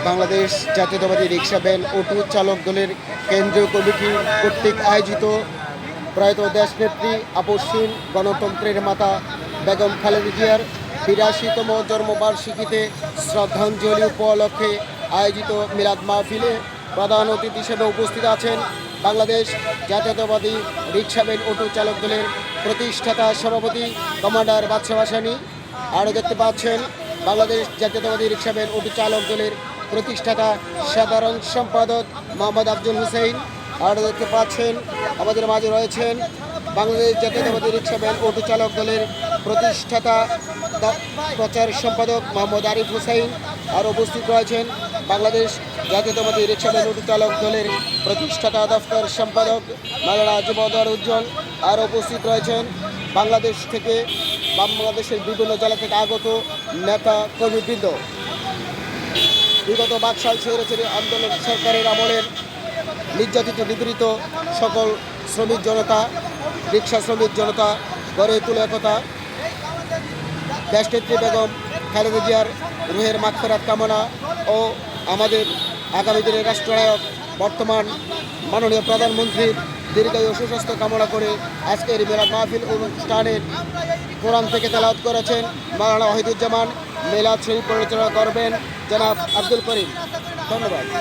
বাংলাদেশ জাতীয়তাবাদী rickshaw van auto চালক দলের কেন্দ্রীয় কমিটি কর্তৃক আয়োজিত প্রয়াত দেশনেত্রী আপসহীন গণতন্ত্রের মাতা বেগম খালেদা জিয়ার ৮২তম জন্মবার্ষিকীতে শ্রদ্ধাঞ্জলি উপলক্ষে আয়োজিত মিলাদ মাহফিলে প্রধান অতিথি হিসেবে উপস্থিত আছেন বাংলাদেশ জাতীয়তাবাদী রিক্সা ভ্যান অটো চালক দলের প্রতিষ্ঠাতা সভাপতি কমান্ডার বাদশা ভাসানী। আরও দেখতে পাচ্ছেন বাংলাদেশ জাতীয়তাবাদী রিক্সা ভ্যান অটো চালক দলের প্রতিষ্ঠাতা সাধারণ সম্পাদক মোহাম্মদ আফজল হুসাইন। আরও দেখতে পাচ্ছেন আমাদের মাঝে রয়েছেন বাংলাদেশ জাতীয়তাবাদী রিক্সা ভ্যান অটো চালক দলের প্রতিষ্ঠাতা প্রচার সম্পাদক মোহাম্মদ আরিফ হুসাইন। আর উপস্থিত রয়েছেন বাংলাদেশ জাতীয়তাবাদী রিক্সা ভ্যান অটো চালক দলের প্রতিষ্ঠাতা দফতর সম্পাদক মাওলানা যুবদর উজ্জ্বল। আর উপস্থিত রয়েছেন বাংলাদেশের বিভিন্ন জেলা থেকে আগত নেতা কর্মীবৃন্দ। বিগত বাকশাল স্বৈরাচারী আন্দোলন সরকারের আমলের নির্যাতিত নিপীড়িত সকল শ্রমিক জনতা, রিক্সা শ্রমিক জনতা গড়ে তুলে একতা দেশনেত্রী বেগম খালেদা জিয়ার রুহের মাগফিরাত কামনা ও আমাদের আগামী দিনের রাষ্ট্রনায়ক বর্তমান মাননীয় প্রধানমন্ত্রীর দীর্ঘায়ু সুস্বাস্থ্য কামনা করে আজকের মিলাদ মাহফিল অনুষ্ঠানের কোরআন থেকে তেলাওয়াত করেছেন মাওলানা ওয়াহিদুজ্জামান। মিলাদ শরীফ পরিচালনা করবেন জনাব আব্দুল করিম। ধন্যবাদ।